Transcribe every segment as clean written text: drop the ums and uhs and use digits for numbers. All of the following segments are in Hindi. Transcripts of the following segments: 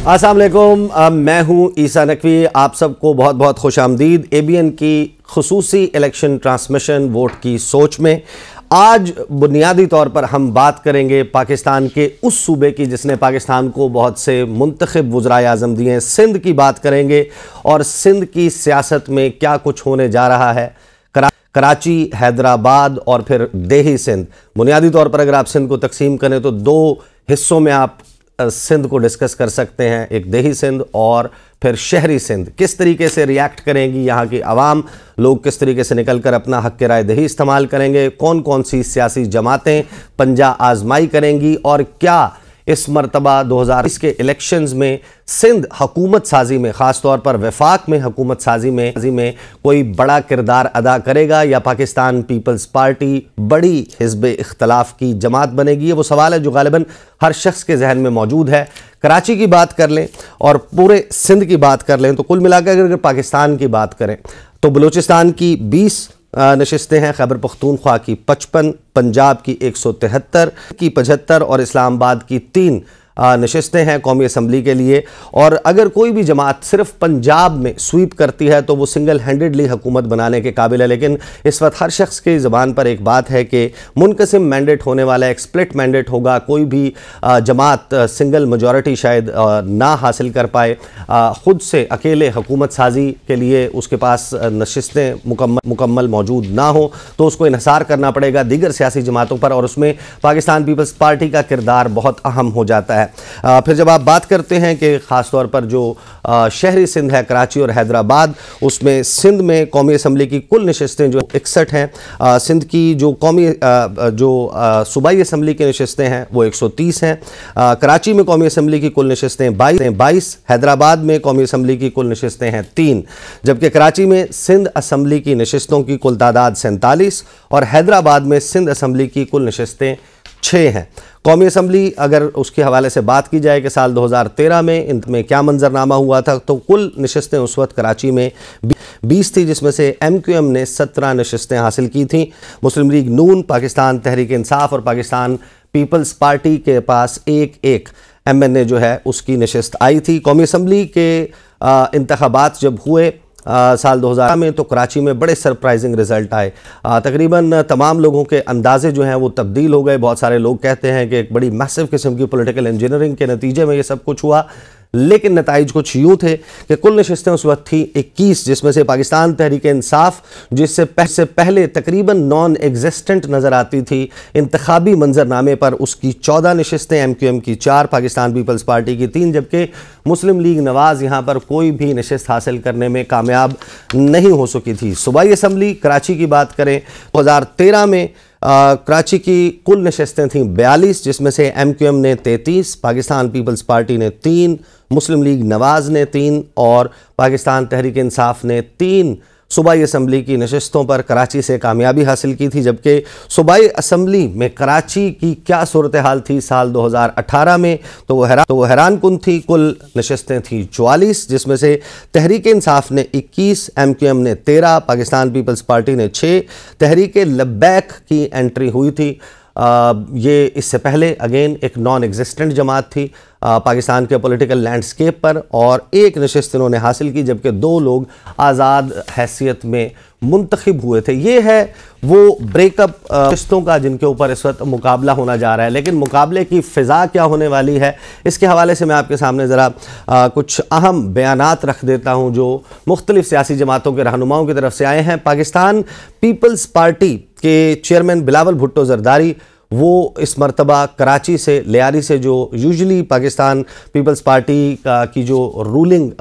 अस्सलाम वालेकुम, मैं हूं ईसा नकवी। आप सबको बहुत बहुत खुश आमदीद ABN की खुसूसी इलेक्शन ट्रांसमिशन वोट की सोच में। आज बुनियादी तौर पर हम बात करेंगे पाकिस्तान के उस सूबे की जिसने पाकिस्तान को बहुत से मुंतखब वज़राए आज़म दिए हैं। सिंध की बात करेंगे और सिंध की सियासत में क्या कुछ होने जा रहा है। कराची, हैदराबाद और फिर देही सिंध। बुनियादी तौर पर अगर आप सिंध को तकसीम करें तो दो हिस्सों में आप सिंध को डिस्कस कर सकते हैं, एक देही सिंध और फिर शहरी सिंध। किस तरीके से रिएक्ट करेंगी यहाँ की आवाम, लोग किस तरीके से निकल कर अपना हक़ राय दही इस्तेमाल करेंगे, कौन कौन सी सियासी जमातें पंजा आजमाई करेंगी और क्या इस मरतबा 2020 के इलेक्शंस में सिंध हुकूमत साजी में, ख़ास तौर पर वफाक में हुकूमत साजी में कोई बड़ा किरदार अदा करेगा या पाकिस्तान पीपल्स पार्टी बड़ी हिज़्ब इख्तलाफ की जमात बनेगी। ये वो सवाल है जो गालिबन हर शख्स के जहन में मौजूद है। कराची की बात कर लें और पूरे सिंध की बात कर लें तो कुल मिलाकर अगर पाकिस्तान की बात करें तो बलूचिस्तान की 20 नशिस्तें हैं, खैबर पख्तूनख्वा की 55, पंजाब की 173 की 75 और इस्लामाबाद की 3 नशिस्तें हैं कौमी असम्बली के लिए। और अगर कोई भी जमात सिर्फ पंजाब में स्वीप करती है तो वो सिंगल हैंडेडली हुकूमत बनाने के काबिल है। लेकिन इस वक्त हर शख्स की ज़बान पर एक बात है कि मुनकसिम मैंडेट होने वाला है, स्प्लिट मैंडेट होगा। कोई भी जमात सिंगल मेजॉरिटी शायद ना हासिल कर पाए, ख़ुद से अकेले हुकूमत साजी के लिए उसके पास नशिस्तें मुकम्मल मौजूद ना हो तो उसको इन्हिसार करना पड़ेगा दीगर सियासी जमातों पर, और उसमें पाकिस्तान पीपल्स पार्टी का किरदार बहुत अहम हो जाता है। फिर जब आप बात करते हैं कि ख़ास तौर पर जो शहरी सिंध है, कराची और हैदराबाद, उसमें सिंध में कौमी असम्बली की कुल नशिस्तें जो 61 हैं। सिंध की जो सूबाई असम्बली की नशिस्तें हैं वो 130 हैं। कराची में कौमी असम्बली की कुल नशिस्तें 22, हैदराबाद में कौमी असम्बली की कुल नशिस्तें हैं 3, जबकि कराची में सिंध असम्बली की नशिस्तों की कुल तादाद 47 और हैदराबाद में सिंध असम्बली की कुल नशिस्तें 6 हैं। कौमी असम्बली अगर उसके हवाले से बात की जाए कि साल 2013 में इनमें क्या मंजरनामा हुआ था तो कुल नशिस्तें उस वक्त कराची में 20 थी, जिसमें से MQM ने 17 नशिस्तें हासिल की थी। मुस्लिम लीग नून, पाकिस्तान तहरीक इंसाफ और पाकिस्तान पीपल्स पार्टी के पास एक MNA जो है उसकी नशिस्त आई थी। कौमी असम्बली के इंतखाबात जब हुए साल 2000 में तो कराची में बड़े सरप्राइजिंग रिज़ल्ट आए। तकरीबन तमाम लोगों के अंदाजे जो हैं वो तब्दील हो गए। बहुत सारे लोग कहते हैं कि एक बड़ी मैसिव किस्म की पॉलिटिकल इंजीनियरिंग के नतीजे में ये सब कुछ हुआ, लेकिन नताइज कुछ यूँ थे कि कुल नशिस्तें उस वक्त थी 21, जिसमें से पाकिस्तान तहरीक इंसाफ जिससे पहले तकरीबन नॉन एग्जिस्टेंट नज़र आती थी इंतखाबी मंजरनामे पर, उसकी 14 नशिस्तें, MQM की 4, पाकिस्तान पीपल्स पार्टी की 3, जबकि मुस्लिम लीग नवाज़ यहाँ पर कोई भी नशिस्त हासिल करने में कामयाब नहीं हो सकी थी। सूबाई असम्बली कराची की बात करें 2013 में कराची की कुल नशिस्तें थीं 42, जिसमें से MQM ने 33, पाकिस्तान पीपल्स पार्टी ने 3, मुस्लिम लीग नवाज़ ने 3 और पाकिस्तान तहरीक इंसाफ ने 3 सूबाई असम्बली की नशिस्तों पर कराची से कामयाबी हासिल की थी। जबकि सूबाई असम्बली में कराची की क्या सूरत हाल थी साल 2018 में तो वो हैरान कुन थी। कुल नशिस्तें थी 44, जिसमें से तहरीक इंसाफ ने 21, MQM ने 13, पाकिस्तान पीपल्स पार्टी ने 6, तहरीक लब्बैक की एंट्री हुई थी। ये इससे पहले अगेन एक नॉन एग्जिस्टेंट जमात थी पाकिस्तान के पॉलिटिकल लैंडस्केप पर, और एक नशिस्त इन्होंने हासिल की, जबकि 2 लोग आज़ाद हैसियत में मुंतखब हुए थे। ये है वो ब्रेकअप नशिस्तों का जिनके ऊपर इस वक्त मुकाबला होना जा रहा है। लेकिन मुकाबले की फ़िज़ा क्या होने वाली है, इसके हवाले से मैं आपके सामने ज़रा कुछ अहम बयानात रख देता हूँ जो मुख्तलिफ़ सियासी जमातों के रहनुमाओं की तरफ से आए हैं। पाकिस्तान पीपल्स पार्टी के चेयरमैन बिलावल भुट्टो ज़रदारी वो इस मरतबा कराची से, लियारी से, जो यूजुअली पाकिस्तान पीपल्स पार्टी की जो रूलिंग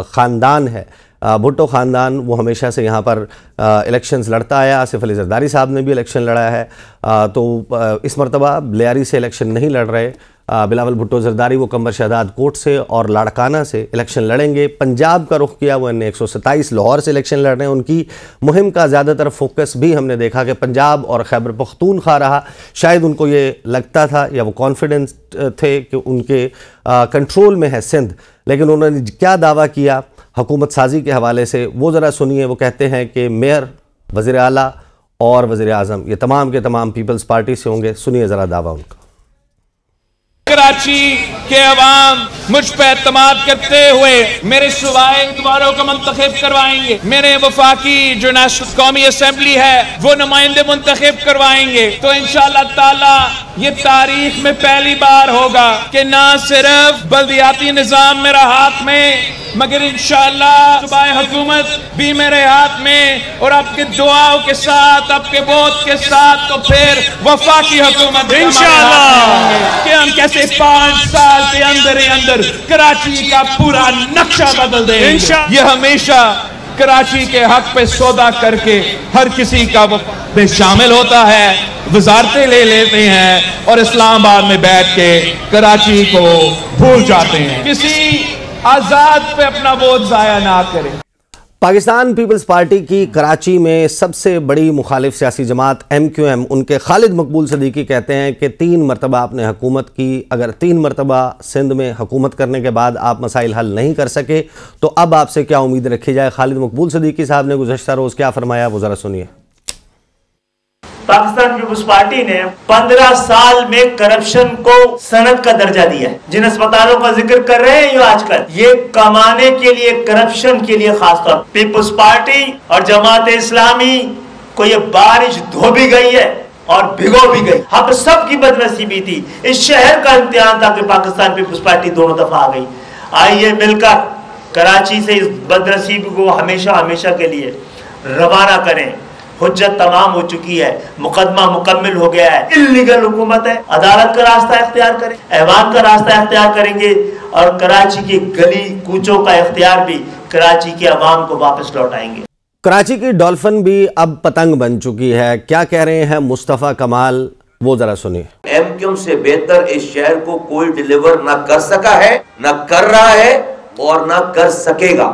ख़ानदान है, भुट्टो ख़ानदान, वो हमेशा से यहाँ पर इलेक्शंस लड़ता आया। आसिफ अली ज़रदारी साहब ने भी इलेक्शन लड़ा है, तो इस मरतबा लियारी से इलेक्शन नहीं लड़ रहे बिलावल भुट्टो ज़रदारी। वो कंबर शहदाद कोट से और लाड़काना से इलेक्शन लड़ेंगे। पंजाब का रुख किया, वो इन्हें 127 लाहौर से इलेक्शन लड़ रहे हैं। उनकी मुहिम का ज़्यादातर फोकस भी हमने देखा कि पंजाब और खैबर पख्तूनख्वा रहा। शायद उनको ये लगता था या वो कॉन्फिडेंस थे कि उनके कंट्रोल में है सिंध, लेकिन उन्होंने क्या दावा किया हुकूमत साजी के हवाले से वो ज़रा सुनिए। वो कहते हैं कि मेयर, वज़ीर आला और वज़ीर आज़म ये तमाम के तमाम पीपल्स पार्टी से होंगे। सुनिए ज़रा दावा उनका। कराची के अवाम मुझ पर एतमाद करते हुए मेरे सूबाई उम्मीदवारों को मुंतखब करवाएंगे। मेरे वफाकी जो नेशनल कौमी असेंबली है वो नुमाइंदे मुंतखब करवाएंगे। तो इंशाअल्लाह ताला ये तारीख में पहली बार होगा कि ना सिर्फ बल्दियाती निजाम मेरा हाथ में, मगर इंशाअल्लाह सूबाई हुकूमत भी मेरे हाथ में, और आपके दुआओं के साथ, आपके वोट के साथ, तो फिर वफाकी हुकूमत इंशाअल्लाह कि हम कैसे 5 साल के अंदर ही अंदर कराची का पूरा नक्शा बदल देंगे। ये हमेशा कराची के हक पे सौदा करके हर किसी का में शामिल होता है, वजारतें ले लेते हैं और इस्लामाबाद में बैठ के कराची को भूल जाते हैं। किसी आजाद पे अपना वोट जाया ना करें। पाकिस्तान पीपल्स पार्टी की कराची में सबसे बड़ी मुखालिफ सियासी जमात MQM, उनके खालिद मकबूल सदीकी कहते हैं कि 3 मरतबा आपने हुकूमत की, अगर 3 मरतबा सिंध में हुकूमत करने के बाद आप मसाइल हल नहीं कर सके तो अब आपसे क्या उम्मीद रखी जाए। खालिद मकबूल सदीकी साहब ने गुज़श्ता रोज़ क्या फरमाया, वो ज़रा सुनिए। पाकिस्तान पीपुल्स पार्टी ने 15 साल में करप्शन को सनद का दर्जा दिया है। जिन अस्पतालों का जिक्र कर रहे हैं ये आजकल, ये कमाने के लिए, करप्शन के लिए खासतौर पीपुल्स पार्टी और जमात इस्लामी को ये बारिश धो भी गई है और भिगो भी गई। हम सब की बदनसीबी थी, इस शहर का इम्तिहान था कि पाकिस्तान पीपुल्स पार्टी दोनों दफा आ गई। आइए मिलकर कराची से इस बदनसीबी को हमेशा हमेशा के लिए रवाना करें। हुज्जत तमाम हो चुकी है, मुकदमा मुकम्मिल हो गया है, इल्लीगल हुकूमत है। अदालत का रास्ता इख्तियार करें, ऐवान का रास्ता इख्तियार करेंगे और कराची की गली कूचों का इख्तियार भी कराची के अवाम को वापस लौटाएंगे। कराची की डॉल्फिन भी अब पतंग बन चुकी है, क्या कह रहे हैं मुस्तफ़ा कमाल, वो जरा सुनिए। MQM से बेहतर इस शहर को कोई डिलीवर ना कर सका है, ना कर रहा है और ना कर सकेगा।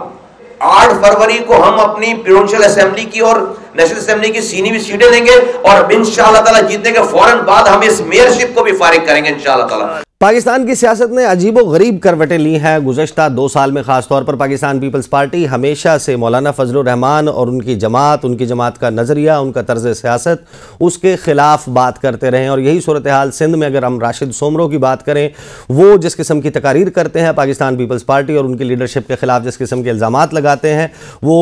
8 फरवरी को हम अपनी प्रोविंशियल असेंबली की और नेशनल असेंबली की सीनी सीटें देंगे और इंशाअल्लाह ताला जीतने के फौरन बाद हम इस मेयरशिप को भी फारिग करेंगे इंशाअल्लाह ताला। पाकिस्तान की सियासत ने अजीबो गरीब करवटें ली हैं गुज़श्ता 2 साल में। ख़ासतौर पर पाकिस्तान पीपल्स पार्टी हमेशा से मौलाना फजलुर रहमान और उनकी जमात का नज़रिया, उनका तर्ज सियासत, उसके ख़िलाफ़ बात करते रहे। और यही सूरत हाल सिंध में अगर हम राशिद सोमरो की बात करें, वो जिस किस्म की तकारीर करते हैं पाकिस्तान पीपल्स पार्टी और उनकी लीडरशिप के ख़िलाफ़ जिस किस्म के इल्ज़ामात लगाते हैं, वो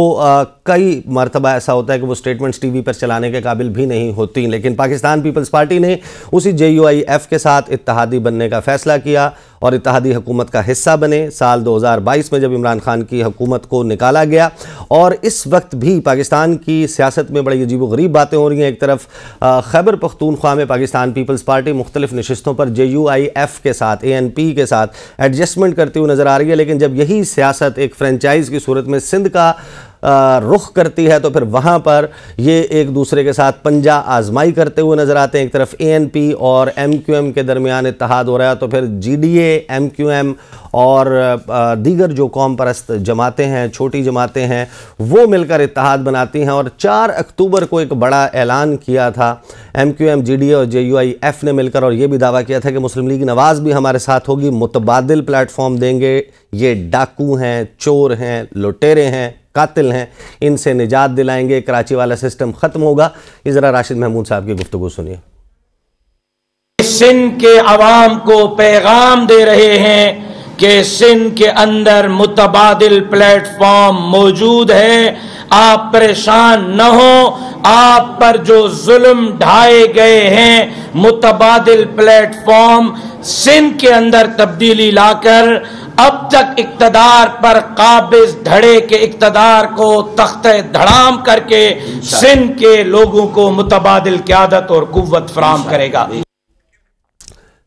कई मरतबा ऐसा होता है कि वो स्टेटमेंट्स TV पर चलाने के काबिल भी नहीं होती। लेकिन पाकिस्तान पीपल्स पार्टी ने उसी JUIF के साथ इत्तहादी बनने का फैसला किया और इत्तहादी हुकूमत का हिस्सा बने। साल 2022 में जब इमरान खान की हुकूमत को निकाला गया और इस वक्त भी पाकिस्तान की सियासत में बड़ी अजीबोगरीब बातें हो रही हैं। एक तरफ खैबर पख्तूनख्वा में पाकिस्तान पीपल्स पार्टी मुख्तलिफ नशिस्तों पर JUIF के साथ, ANP के साथ एडजस्टमेंट करती हुई नज़र आ रही है। लेकिन जब यही सियासत एक फ्रेंचाइज़ की सूरत में सिंध का रुख करती है तो फिर वहाँ पर ये एक दूसरे के साथ पंजा आजमाई करते हुए नज़र आते हैं। एक तरफ ANP और MQM के दरमियान इत्तेहाद हो रहा है तो फिर GDA, MQM और दीगर जो कौम परस्त जमातें हैं, छोटी जमातें हैं, वो मिलकर इत्तेहाद बनाती हैं। और 4 अक्टूबर को एक बड़ा ऐलान किया था MQM, GDA और JUIF ने मिलकर, और ये भी दावा किया था कि मुस्लिम लीग नवाज़ भी हमारे साथ होगी, मुतबादिल प्लेटफॉर्म देंगे। ये डाकू हैं, चोर हैं, लुटेरे हैं, कातिल हैं, इनसे निजात दिलाएंगे, कराची वाला सिस्टम ख़त्म होगा। ये ज़रा राशिद महमूद साहब की गुफ्तगू सुनिए। सिंध के अवाम को पैगाम दे रहे हैं कि सिंध के अंदर मुतबादिल प्लेटफॉर्म मौजूद है, आप परेशान न हो। आप पर जो जुल्म ढाए गए हैं, मुतबादिल प्लेटफॉर्म सिंध के अंदर तब्दीली लाकर अब तक इक्तदार पर काबिज धड़े के इक्तदार को तख्ते धड़ाम करके सिंध के लोगों को मुतबादिल क़यादत और कुव्वत फराहम करेगा।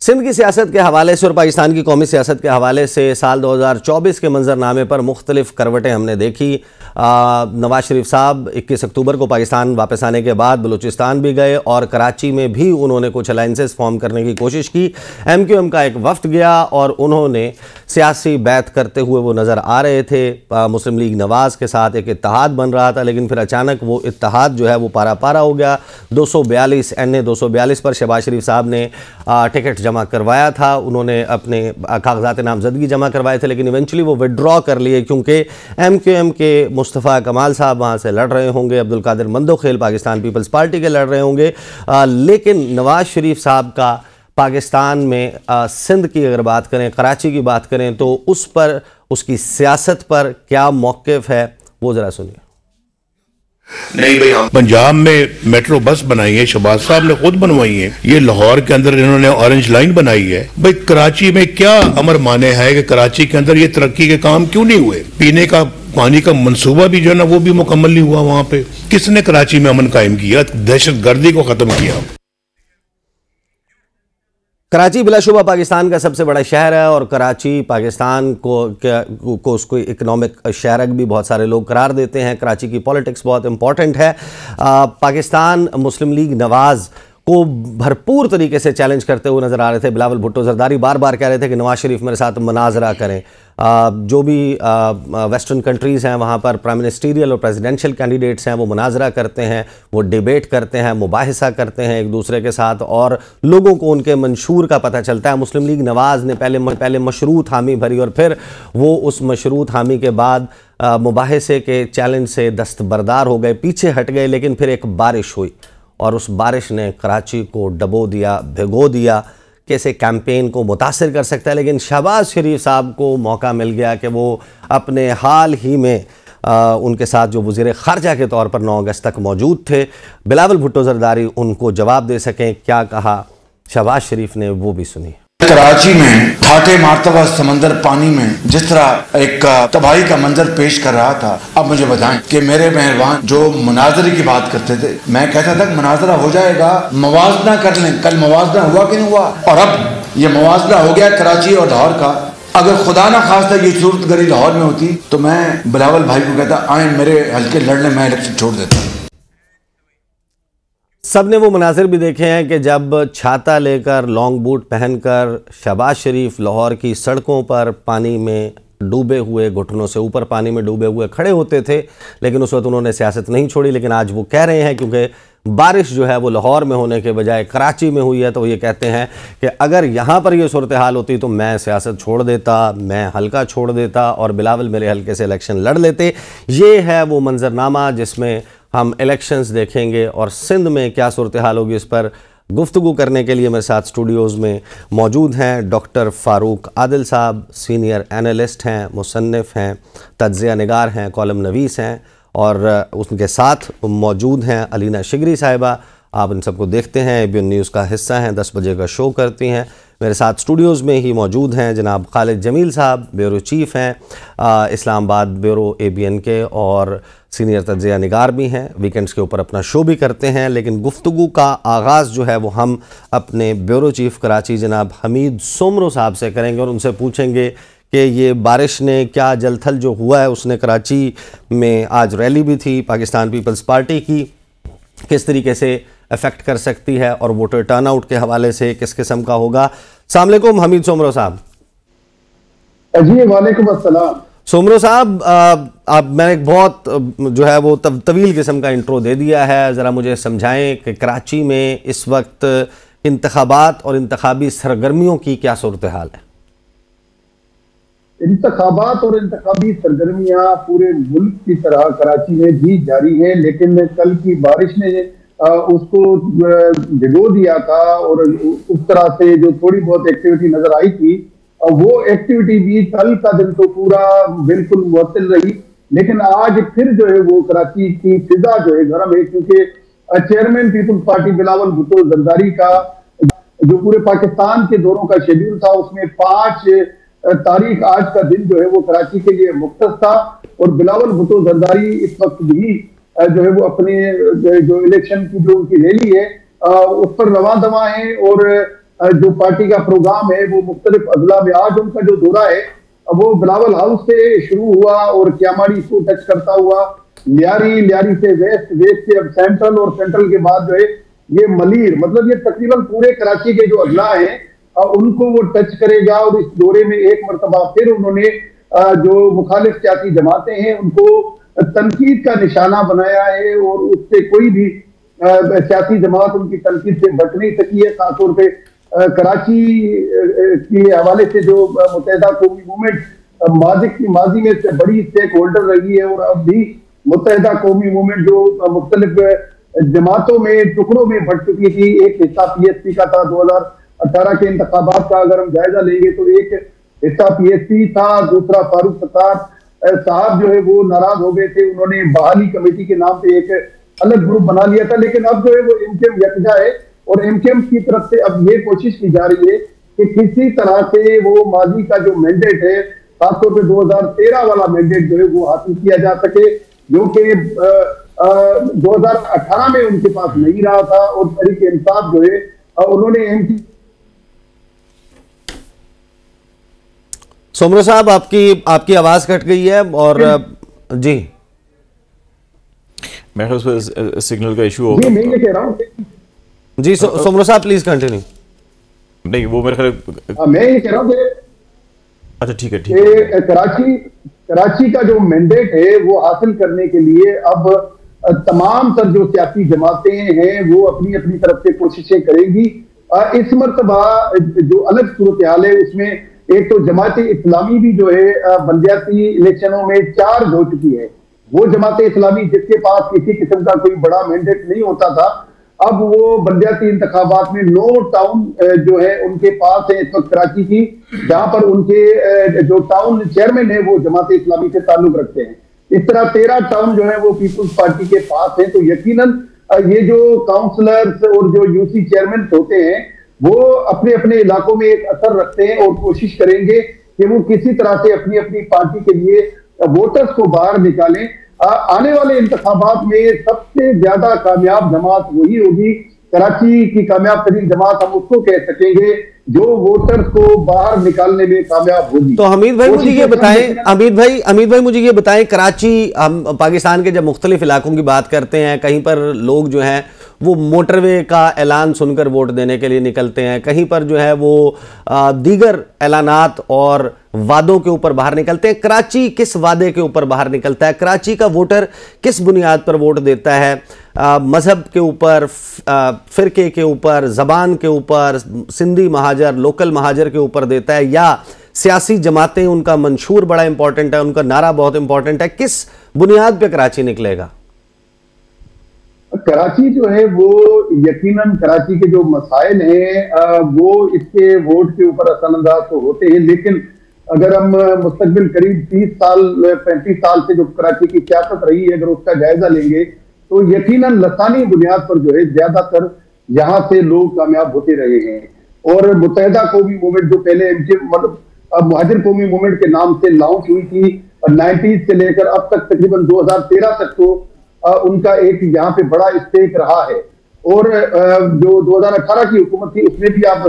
सिंध की सियासत के हवाले से और पाकिस्तान की कौमी सियासत के हवाले से साल 2024 के मंजरनामे पर मुख्तलिफ करवटें हमने देखी। नवाज शरीफ साहब 21 अक्टूबर को पाकिस्तान वापस आने के बाद बलूचिस्तान भी गए और कराची में भी उन्होंने कुछ अलाइंसेस फॉर्म करने की कोशिश की। MQM का एक वफ्द गया और उन्होंने सियासी बैत करते हुए वो नज़र आ रहे थे। मुस्लिम लीग नवाज़ के साथ एक इत्तेहाद बन रहा था, लेकिन फिर अचानक वो इत्तेहाद जो है वो पारा पारा हो गया। 242 NA 242 पर शहबाज शरीफ साहब ने टिकट जमा करवाया था, उन्होंने अपने कागजात नामजदगी जमा करवाए थे, लेकिन इवेंचुअली वो विड्रॉ कर लिए क्योंकि MQM के मुस्तफ़ा कमाल साहब वहाँ से लड़ रहे होंगे, अब्दुल कादिर मंदोखेल पाकिस्तान पीपल्स पार्टी के लड़ रहे होंगे। लेकिन नवाज शरीफ साहब का पाकिस्तान में सिंध की अगर बात करें, कराची की बात करें, तो उस पर, उसकी सियासत पर क्या मौक़िफ़ है वो ज़रा सुनिए। नहीं भाई, हम पंजाब में मेट्रो बस बनाई है, शहबाज साहब ने खुद बनवाई है। ये लाहौर के अंदर इन्होंने ऑरेंज लाइन बनाई है। भाई कराची में क्या अमर माने है कि कराची के अंदर ये तरक्की के काम क्यों नहीं हुए? पीने का पानी का मंसूबा भी जो है ना वो भी मुकम्मल नहीं हुआ। वहां पे किसने कराची में अमन कायम किया, दहशत गर्दी को खत्म किया? कराची बिलाशुबा पाकिस्तान का सबसे बड़ा शहर है और कराची पाकिस्तान को उसको इकोनॉमिक शहरक भी बहुत सारे लोग करार देते हैं। कराची की पॉलिटिक्स बहुत इंपॉर्टेंट है। पाकिस्तान मुस्लिम लीग नवाज़ को भरपूर तरीके से चैलेंज करते हुए नज़र आ रहे थे। बिलावल भुट्टो जरदारी बार बार कह रहे थे कि नवाज़ शरीफ मेरे साथ मुनाजरा करें। जो भी वेस्टर्न कंट्रीज़ हैं वहाँ पर प्राइम मिनिस्टीरियल और प्रेसिडेंशियल कैंडिडेट्स हैं वो मुनाजरा करते हैं, वो डिबेट करते हैं, मुबाहिसा करते हैं एक दूसरे के साथ और लोगों को उनके मंशूर का पता चलता है। मुस्लिम लीग नवाज़ ने पहले मशरूत हामी भरी और फिर वो उस मशरूत हामी के बाद मुबाहिसे के चैलेंज से दस्तबरदार हो गए, पीछे हट गए। लेकिन फिर एक बारिश हुई और उस बारिश ने कराची को डबो दिया, भिगो दिया। कैसे कैंपेन को मुतासिर कर सकता है, लेकिन शहबाज शरीफ साहब को मौका मिल गया कि वो अपने हाल ही में उनके साथ जो वज़ीर ख़ारजा के तौर पर 9 अगस्त तक मौजूद थे बिलावल भुट्टो जरदारी उनको जवाब दे सकें। क्या कहा शहबाज शरीफ ने वो भी सुनिए। कराची में ठाटे मारता हुआ समंदर पानी में जिस तरह एक तबाही का मंजर पेश कर रहा था, अब मुझे बताएं कि मेरे मेहरबान जो मुनाजरे की बात करते थे, मैं कहता था मुनाजरा हो जाएगा, मवाजना कर लें। कल मवाजना हुआ कि नहीं हुआ? और अब ये मवाजना हो गया कराची और लाहौर का। अगर खुदा ना खास्ता ये सूरत गरी लाहौर में होती तो मैं बिलावल भाई को कहता आए मेरे हल्के लड़ने, मैं इलेक्शन छोड़ देता। सब ने वो मनाजिर भी देखे हैं कि जब छाता लेकर लॉन्ग बूट पहनकर शहबाज शरीफ लाहौर की सड़कों पर पानी में डूबे हुए, घुटनों से ऊपर पानी में डूबे हुए खड़े होते थे, लेकिन उस वक्त उन्होंने सियासत नहीं छोड़ी। लेकिन आज वो कह रहे हैं क्योंकि बारिश जो है वो लाहौर में होने के बजाय कराची में हुई है, तो ये कहते हैं कि अगर यहाँ पर ये सूरत हाल होती तो मैं सियासत छोड़ देता, मैं हल्का छोड़ देता और बिलावल मेरे हल्के से इलेक्शन लड़ लेते। ये है वो मंजरनामा जिसमें हम इलेक्शंस देखेंगे और सिंध में क्या सूरत हाल होगी इस पर गुफ्तगू करने के लिए मेरे साथ स्टूडियोज़ में मौजूद हैं डॉक्टर फ़ारूक आदिल साहब, सीनियर एनालिस्ट हैं, मुसन्निफ़ हैं, तज्ज़िया निगार हैं, कॉलम नवीस हैं और उनके साथ मौजूद हैं अलीना शिगरी साहिबा। आप इन सबको देखते हैं, ABN न्यूज़ का हिस्सा हैं, 10 बजे का शो करती हैं। मेरे साथ स्टूडियोज़ में ही मौजूद हैं जनाब खालिद जमील साहब, ब्यूरो चीफ़ हैं इस्लामाबाद ब्यूरो ABN के और सीनियर तज्ज़िया निगार भी हैं, वीकेंड्स के ऊपर अपना शो भी करते हैं। लेकिन गुफ्तगू का आगाज़ जो है वो हम अपने ब्यूरो चीफ़ कराची जनाब हमीद सोमरो साहब से करेंगे और उनसे पूछेंगे कि ये बारिश ने क्या जलथल जो हुआ है उसने कराची में आज रैली भी थी पाकिस्तान पीपल्स पार्टी की, किस तरीके से अफेक्ट कर सकती है और वोटर टर्नआउट के हवाले से किस किस्म का होगा। अस्सलाम वालेकुम हमीद सोमरो साहब। जी वालेकुम अस्सलाम। सोमरो साहब, आप मैंने एक बहुत जो है वो तवील किस्म का इंट्रो दे दिया है, ज़रा मुझे समझाएं कि कराची में इस वक्त इंतखाबात और इंतखाबी सरगर्मियों की क्या सूरत हाल है? इंतखाबात और इंतखाबी सरगर्मियां पूरे मुल्क की तरह कराची में भी जारी है, लेकिन कल की बारिश ने उसको भिगो दिया था और उस तरह से जो थोड़ी बहुत एक्टिविटी नजर आई थी वो एक्टिविटी भी कल का दिन तो पूरा बिल्कुल मुअत्तल रही। लेकिन आज फिर जो है वो कराची की फिजा जो है गर्म है, क्योंकि chairman Peoples Party Bilawal Bhutto Zardari का जो पूरे पाकिस्तान के दौरों का शेड्यूल था उसमें 5 तारीख आज का दिन जो है वो कराची के लिए मुख्तस था और बिलावल भुट्टो जरदारी इस वक्त भी जो है वो अपने जो इलेक्शन की जो उनकी रैली है उस पर रवा दवा है और जो पार्टी का प्रोग्राम है वो मुख्तलिफ अजला में आज उनका जो दौरा है वो बिलावल हाउस से शुरू हुआ और क्यामाड़ी को टच करता हुआ लियारी से वेस्ट से अब सेंट्रल और सेंट्रल के बाद जो है ये मलीर, मतलब ये तकरीबन पूरे कराची के जो अजला है उनको वो टच करेगा। और इस दौरे में एक मरतबा फिर उन्होंने जो मुखालिफ सियासी जमातें हैं उनको तनकीद का निशाना बनाया है और उससे कोई भी सियासी जमात उनकी तनकीद से बच नहीं सकी है। खासतौर पर कराची के हवाले से जो मुत्तहिदा कौमी मूवमेंट माजी में से बड़ी स्टेक होल्डर रही है और अब भी मुत्तहिदा कौमी मूवमेंट जो मुख्तलिफ जमातों में टुकड़ों में बट चुकी थी, एक हिस्सा PSP का था 2018 के इंतखाबात का अगर हम जायजा लेंगे तो एक हिस्सा पीएसपी था, दूसरा फारूक सत्तार साहब जो है वो नाराज हो गए थे, उन्होंने बहाली कमेटी के नाम पे एक अलग ग्रुप बना लिया था। लेकिन अब जो है वो एमकेएम यकजा है और एमकेएम की तरफ से अब ये कोशिश की जा रही है कि किसी तरह से वो माजी का जो मैंडेट है, खासतौर पे 2013 वाला मैंडेट जो है वो हासिल किया जा सके, जो कि 2018 में उनके पास नहीं रहा था। और तहरीक इंसाफ जो है उन्होंने सोमरो साहब आपकी आवाज कट गई है और जी मेरे ख्याल सिग्नल का इशू होगा। मैं ये कह रहा हूँ जी सोमरो साहब प्लीज कंटिन्यू। नहीं वो मेरे ख्याल मैं ये कह रहा हूँ अच्छा ठीक है कराची का जो मैंडेट है वो हासिल करने के लिए अब तमाम तर जो सियासी जमातें हैं वो अपनी अपनी तरफ से कोशिशें करेंगी। इस मर्तबा जो अलग सूरत हाल है उसमें एक तो जमात इस्लामी भी जो है बलदियाती इलेक्शनों में चार्ज हो चुकी है। वो जमात इस्लामी जिसके पास किसी किस्म का कोई बड़ा मैंडेट नहीं होता था, अब वो बलदियाती इंतखाबात में 9 टाउन जो है उनके पास है इस वक्त कराची की, जहां पर उनके जो टाउन चेयरमैन है वो जमात इस्लामी से ताल्लुक रखते हैं। इस तरह 13 टाउन जो है वो पीपुल्स पार्टी के पास है। तो यकीनन ये जो काउंसलर्स और जो यूसी चेयरमैन होते हैं वो अपने अपने इलाकों में एक असर रखते हैं और कोशिश करेंगे कि वो किसी तरह से अपनी अपनी पार्टी के लिए वोटर्स को बाहर निकालें। आने वाले इंतखाबात में सबसे ज्यादा कामयाब जमात वही होगी, कराची की कामयाब तरीन जमात हम उसको कह सकेंगे जो वोटर्स को बाहर निकालने में कामयाब होगी। तो हमीद भाई मुझे ये बताएं, हमीद भाई मुझे ये बताएं, कराची हम पाकिस्तान के जब मुख्तलिफ इलाकों की बात करते हैं, कहीं पर लोग जो हैं वो मोटरवे का ऐलान सुनकर वोट देने के लिए निकलते हैं, कहीं पर जो है वो दीगर ऐलानात और वादों के ऊपर बाहर निकलते हैं। कराची किस वादे के ऊपर बाहर निकलता है? कराची का वोटर किस बुनियाद पर वोट देता है? मजहब के ऊपर, फिरके के ऊपर, जबान के ऊपर, सिंधी महाजर, लोकल महाजर के ऊपर देता है, या सियासी जमातें, उनका मंशूर बड़ा इंपॉर्टेंट है, उनका नारा बहुत इंपॉर्टेंट है? किस बुनियाद पे कराची निकलेगा? कराची जो है वो यकीनन कराची के जो मसाइल हैं वो इसके वोट के ऊपर असरअंदाज तो होते हैं, लेकिन अगर हम मुस्तकबिल करीब 30 साल 35 साल से जो कराची की सियासत रही है अगर उसका जायजा लेंगे तो यकीनन लसानी बुनियाद पर जो है ज्यादातर यहाँ से लोग कामयाब होते रहे हैं। और मुत्तहिदा कौमी मूवमेंट जो पहले मतलब मुहाजिर कौमी मूवमेंट के नाम से लॉन्च हुई थी 90s से लेकर अब तक तकरीबन 2013 तक तो उनका एक यहाँ पे बड़ा स्टेक रहा है। और जो 2018 की हुकूमत थी उसमें भी आप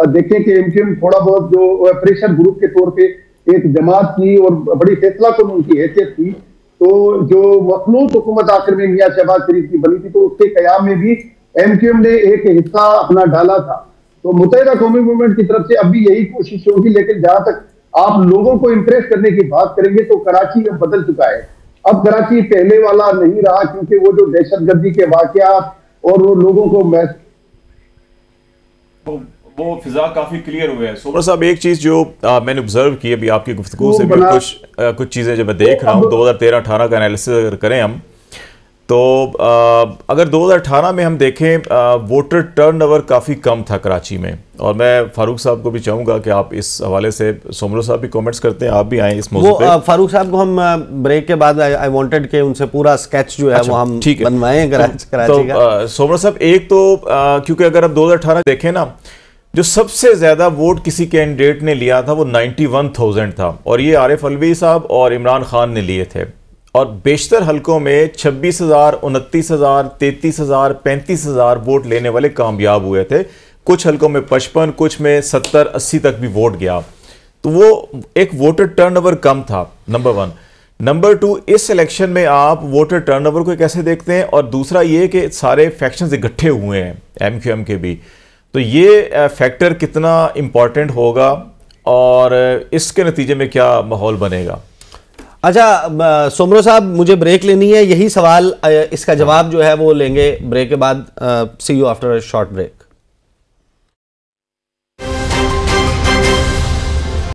देखें कि एमकेएम थोड़ा बहुत जो प्रेशर ग्रुप के तौर पे एक जमात थी और बड़ी फैसला कौन उनकी हैसियत थी। तो जो मखलूत हुकूमत आखिर में मियां शहबाज शरीफ की बनी थी तो उसके कयाम में भी एमकेएम ने एक हिस्सा अपना डाला था। तो मुत्तहिदा कौमी मूवमेंट की तरफ से अब भी यही कोशिश होगी, लेकिन जहां तक आप लोगों को इंप्रेस करने की बात करेंगे तो कराची अब बदल चुका है। अब कराची पहले वाला नहीं रहा, क्योंकि वो जो दहशतगर्दी के वाकयात और वो लोगों को वो फिजा काफी क्लियर हुए हैं। सोमर साहब एक चीज जो मैंने ऑब्जर्व की अभी आपकी गुफ्तगू से भी कुछ चीजें जो मैं देख रहा हूँ 2013-18 का एनालिसिस अगर करें हम तो अगर 2018 में हम देखें वोटर टर्नओवर काफ़ी कम था कराची में। और मैं फारूक साहब को भी चाहूँगा कि आप इस हवाले से, सोमरो साहब भी कमेंट्स करते हैं, आप भी आए इस मौजू पे। फारूक साहब को हम ब्रेक के बाद आई वांटेड के उनसे पूरा स्केच जो है वो हम बनवाएं कराची का। सोमरो साहब एक तो क्योंकि अगर आप 2018 देखें ना, जो सबसे ज़्यादा वोट किसी कैंडिडेट ने लिया था वो 91,000 था और ये आरिफ अलवी साहब और इमरान खान ने लिए थे। और बेशतर हलकों में 26,000, 29,000, 33,000, 35,000 वोट लेने वाले कामयाब हुए थे। कुछ हलकों में 55, कुछ में 70-80 तक भी वोट गया। तो वो एक वोटर टर्नओवर कम था, नंबर 1। नंबर 2, इस इलेक्शन में आप वोटर टर्नओवर को कैसे देखते हैं? और दूसरा ये कि सारे फैक्शंस इकट्ठे हुए हैं एमक्यूएम के भी, तो ये फैक्टर कितना इम्पॉर्टेंट होगा और इसके नतीजे में क्या माहौल बनेगा? अच्छा सोमरो साहब, मुझे ब्रेक लेनी है, यही सवाल इसका जवाब जो है वो लेंगे ब्रेक के बाद। See you after a short break.